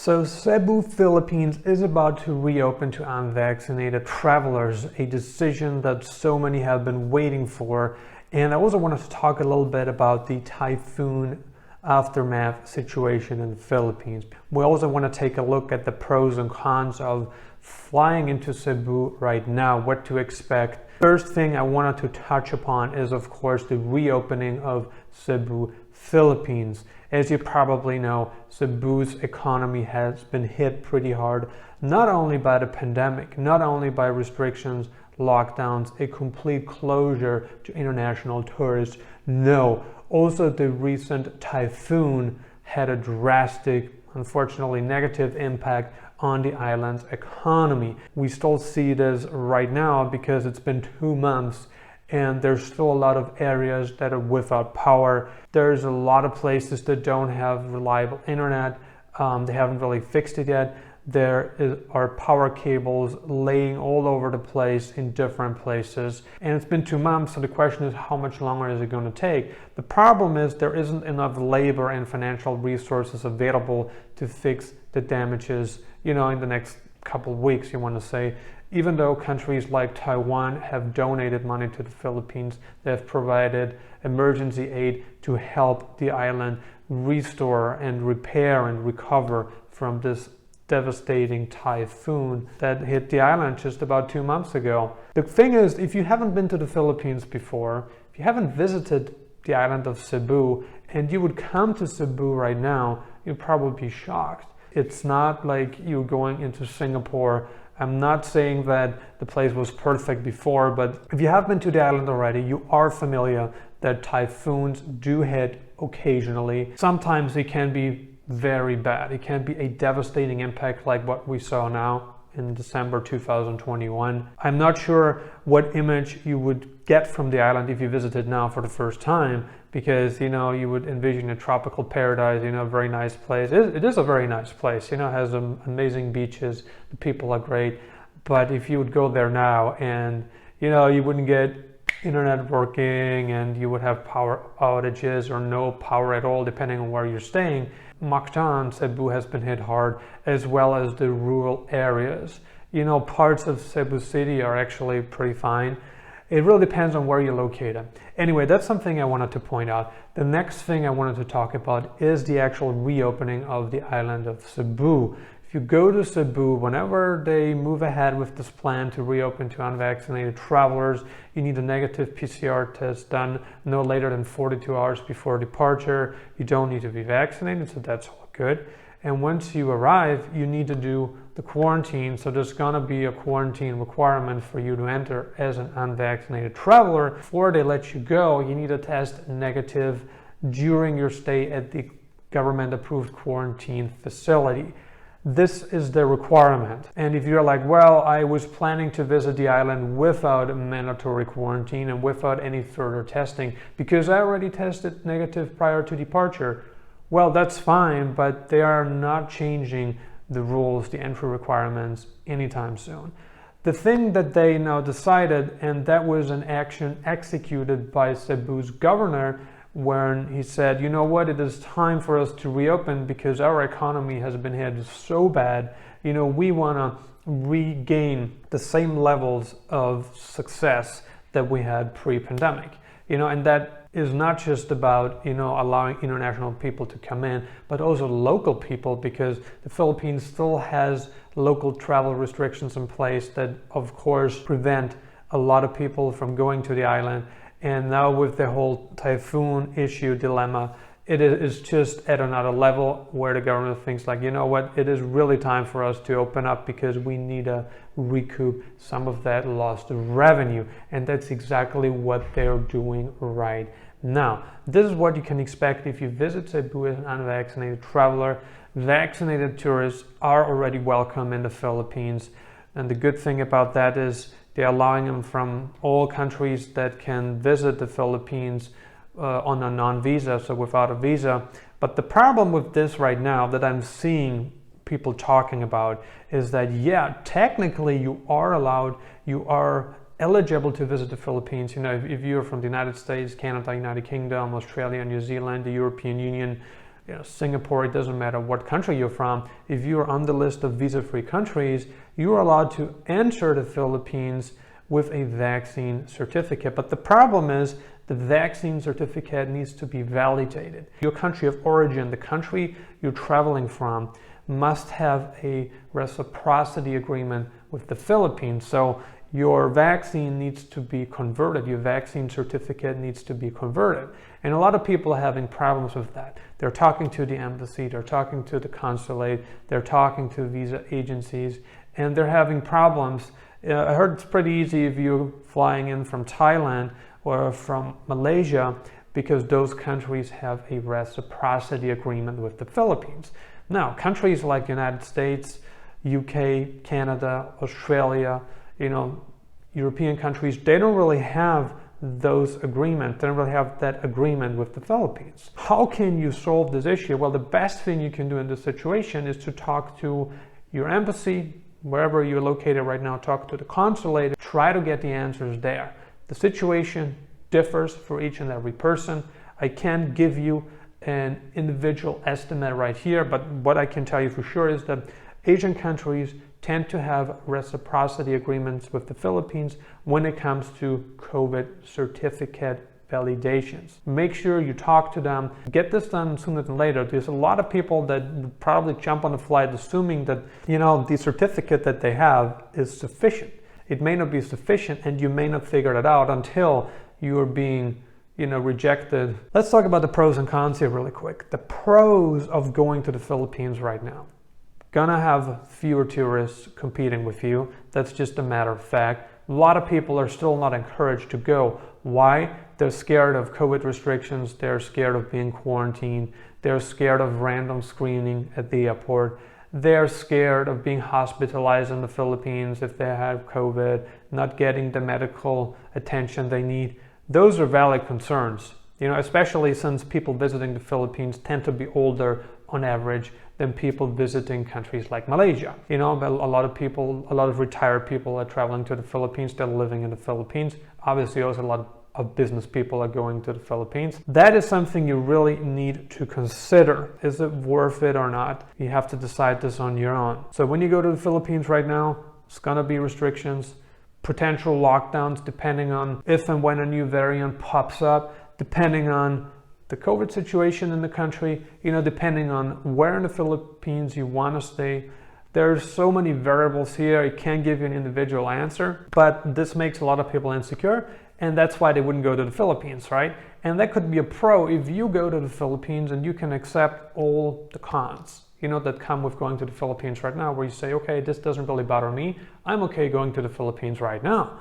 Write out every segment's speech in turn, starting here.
So Cebu Philippines is about to reopen to unvaccinated travelers, a decision that so many have been waiting for. And I also wanted to talk a little bit about the typhoon aftermath situation in the Philippines. We also want to take a look at the pros and cons of flying into Cebu right now, what to expect. First thing I wanted to touch upon is, of course, the reopening of Cebu Philippines. As you probably know, Cebu's economy has been hit pretty hard, not only by the pandemic, not only by restrictions, lockdowns, a complete closure to international tourists. No, also the recent typhoon had a drastic, unfortunately negative impact on the island's economy. We still see this right now because it's been 2 months and there's still a lot of areas that are without power. There's a lot of places that don't have reliable internet. They haven't really fixed it yet. Are power cables laying all over the place in different places. And it's been 2 months, so the question is, how much longer is it going to take? The problem is there isn't enough labor and financial resources available to fix the damages, in the next couple of weeks, you want to say. Even though countries like Taiwan have donated money to the Philippines, they have provided emergency aid to help the island restore and repair and recover from this devastating typhoon that hit the island just about 2 months ago. The thing is, if you haven't been to the Philippines before, if you haven't visited the island of Cebu, and you would come to Cebu right now, you'd probably be shocked. It's not like you're going into Singapore. I'm not saying that the place was perfect before, but if you have been to the island already, you are familiar that typhoons do hit occasionally. Sometimes it can be very bad. It can be a devastating impact like what we saw now in December 2021. I'm not sure what image you would get from the island if you visited now for the first time, because you would envision a tropical paradise, a very nice place. It is a very nice place, it has amazing beaches, the people are great. But if you would go there now and you wouldn't get internet working and you would have power outages or no power at all depending on where you're staying. Mactan, Cebu has been hit hard, as well as the rural areas. Parts of Cebu City are actually pretty fine. It really depends on where you're located. Anyway, that's something I wanted to point out. The next thing I wanted to talk about is the actual reopening of the island of Cebu. If you go to Cebu, whenever they move ahead with this plan to reopen to unvaccinated travelers, you need a negative PCR test done no later than 42 hours before departure. You don't need to be vaccinated, so that's all good. And once you arrive, you need to do the quarantine. So there's gonna be a quarantine requirement for you to enter as an unvaccinated traveler. Before they let you go, you need to test negative during your stay at the government-approved quarantine facility. This is the requirement. And if you're like, well, I was planning to visit the island without a mandatory quarantine and without any further testing because I already tested negative prior to departure, well, that's fine, but they are not changing the rules, the entry requirements anytime soon. The thing that they now decided, and that was an action executed by Cebu's governor, when he said, you know what, it is time for us to reopen because our economy has been hit so bad. We want to regain the same levels of success that we had pre-pandemic. And that is not just about, allowing international people to come in, but also local people, because the Philippines still has local travel restrictions in place that, of course, prevent a lot of people from going to the island. And now with the whole typhoon issue dilemma, it is just at another level where the government thinks like, you know what, it is really time for us to open up because we need to recoup some of that lost revenue. And that's exactly what they're doing right now. This is what you can expect if you visit Cebu as an unvaccinated traveler. Vaccinated tourists are already welcome in the Philippines. And the good thing about that is they're allowing them from all countries that can visit the Philippines on a non-visa, so without a visa. But the problem with this right now that I'm seeing people talking about is that, yeah, technically you are allowed, you are eligible to visit the Philippines. If you're from the United States, Canada, United Kingdom, Australia, New Zealand, the European Union, Singapore, it doesn't matter what country you're from, if you're on the list of visa-free countries, you're allowed to enter the Philippines with a vaccine certificate. But the problem is the vaccine certificate needs to be validated. Your country of origin, the country you're traveling from, must have a reciprocity agreement with the Philippines. So your vaccine needs to be converted. Your vaccine certificate needs to be converted. And a lot of people are having problems with that. They're talking to the embassy, they're talking to the consulate, they're talking to visa agencies, and they're having problems. I heard it's pretty easy if you're flying in from Thailand or from Malaysia, because those countries have a reciprocity agreement with the Philippines. Now, countries like United States, UK, Canada, Australia, European countries, they don't really have those agreements. They don't really have that agreement with the Philippines. How can you solve this issue? Well, the best thing you can do in this situation is to talk to your embassy, wherever you're located right now, talk to the consulate, try to get the answers there. The situation differs for each and every person. I can't give you an individual estimate right here, but what I can tell you for sure is that Asian countries tend to have reciprocity agreements with the Philippines when it comes to COVID certificate validations. Make sure you talk to them. Get this done sooner than later. There's a lot of people that probably jump on the flight assuming that, the certificate that they have is sufficient. It may not be sufficient, and you may not figure it out until you are being rejected. Let's talk about the pros and cons here really quick. The pros of going to the Philippines right now. Gonna have fewer tourists competing with you. That's just a matter of fact. A lot of people are still not encouraged to go. Why? They're scared of COVID restrictions. They're scared of being quarantined. They're scared of random screening at the airport. They're scared of being hospitalized in the Philippines if they have COVID, not getting the medical attention they need. Those are valid concerns, especially since people visiting the Philippines tend to be older on average than people visiting countries like Malaysia. A lot of retired people are traveling to the Philippines, they're living in the Philippines. Obviously, also a lot of business people are going to the Philippines. That is something you really need to consider. Is it worth it or not? You have to decide this on your own. So when you go to the Philippines right now, it's gonna be restrictions, potential lockdowns depending on if and when a new variant pops up, depending on the COVID situation in the country, depending on where in the Philippines you want to stay. There's so many variables here, I can't give you an individual answer, but this makes a lot of people insecure, and that's why they wouldn't go to the Philippines, right? And that could be a pro if you go to the Philippines and you can accept all the cons, that come with going to the Philippines right now, where you say, okay, this doesn't really bother me. I'm okay going to the Philippines right now.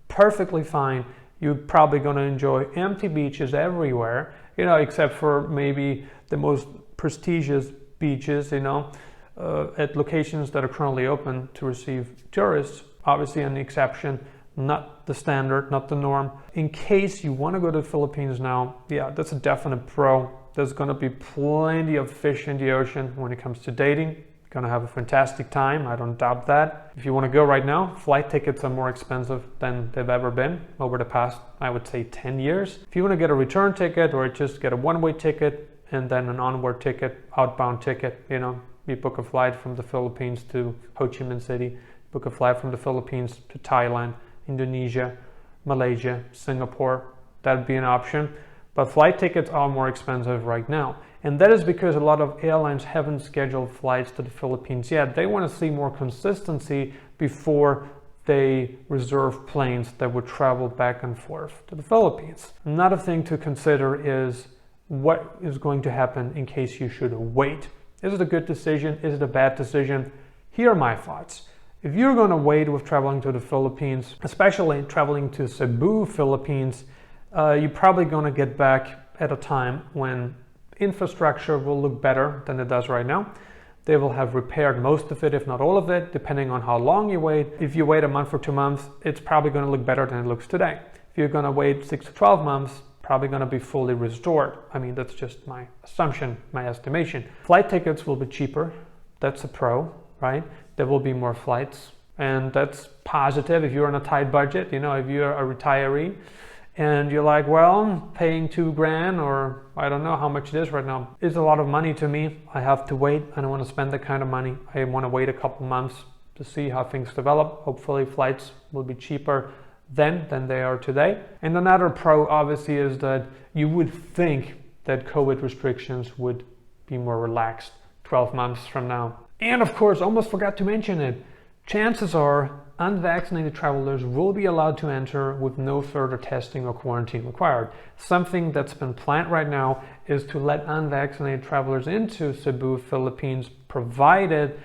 Perfectly fine. You're probably going to enjoy empty beaches everywhere, except for maybe the most prestigious beaches, at locations that are currently open to receive tourists. Obviously an exception, not the standard, not the norm. In case you want to go to the Philippines now, yeah, that's a definite pro. There's going to be plenty of fish in the ocean when it comes to dating. You're going to have a fantastic time, I don't doubt that. If you want to go right now, flight tickets are more expensive than they've ever been over the past, I would say, 10 years. If you want to get a return ticket or just get a one-way ticket and then an onward ticket, outbound ticket, you book a flight from the Philippines to Ho Chi Minh City, book a flight from the Philippines to Thailand, Indonesia, Malaysia, Singapore, that'd be an option. But flight tickets are more expensive right now. And that is because a lot of airlines haven't scheduled flights to the Philippines yet. They want to see more consistency before they reserve planes that would travel back and forth to the Philippines. Another thing to consider is what is going to happen in case you should wait. Is it a good decision? Is it a bad decision? Here are my thoughts. If you're going to wait with traveling to the Philippines, especially traveling to Cebu, Philippines, you're probably going to get back at a time when infrastructure will look better than it does right now. They will have repaired most of it, if not all of it, depending on how long you wait. If you wait a month or 2 months, it's probably going to look better than it looks today. If you're going to wait 6 to 12 months, probably going to be fully restored. I mean, that's just my assumption, my estimation. Flight tickets will be cheaper. That's a pro, right? There will be more flights, and that's positive if you're on a tight budget, if you're a retiree and you're like, well, paying $2,000, or I don't know how much it is right now, is a lot of money to me. I have to wait. I don't want to spend that kind of money. I want to wait a couple months to see how things develop. Hopefully flights will be cheaper then than they are today. And another pro obviously is that you would think that COVID restrictions would be more relaxed 12 months from now. And of course, almost forgot to mention it, chances are unvaccinated travelers will be allowed to enter with no further testing or quarantine required. Something that's been planned right now is to let unvaccinated travelers into Cebu, Philippines, provided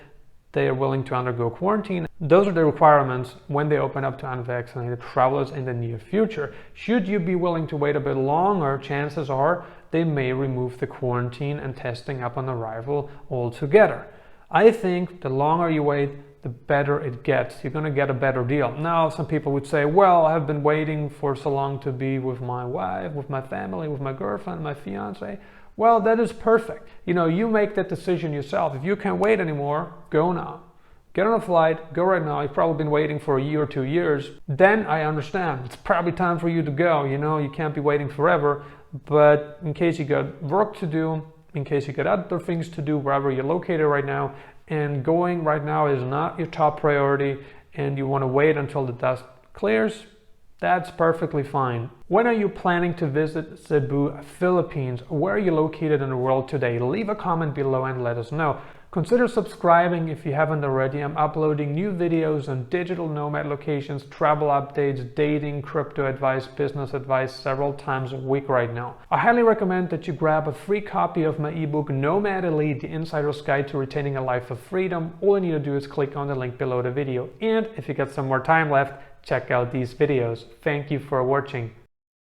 they are willing to undergo quarantine. Those are the requirements when they open up to unvaccinated travelers in the near future. Should you be willing to wait a bit longer, chances are they may remove the quarantine and testing upon arrival altogether. I think the longer you wait, the better it gets. You're going to get a better deal. Now, some people would say, well, I've been waiting for so long to be with my wife, with my family, with my girlfriend, my fiance. Well, that is perfect. You make that decision yourself. If you can't wait anymore, go now. Get on a flight, go right now. You've probably been waiting for a year or 2 years. Then I understand. It's probably time for you to go. You can't be waiting forever. But in case you got work to do, in case you got other things to do wherever you're located right now, and going right now is not your top priority, and you want to wait until the dust clears, that's perfectly fine. When are you planning to visit Cebu, Philippines? Where are you located in the world today? Leave a comment below and let us know. Consider subscribing if you haven't already. I'm uploading new videos on digital nomad locations, travel updates, dating, crypto advice, business advice several times a week right now. I highly recommend that you grab a free copy of my ebook, Nomad Elite, the Insider's Guide to Retaining a Life of Freedom. All you need to do is click on the link below the video. And if you got some more time left, check out these videos. Thank you for watching.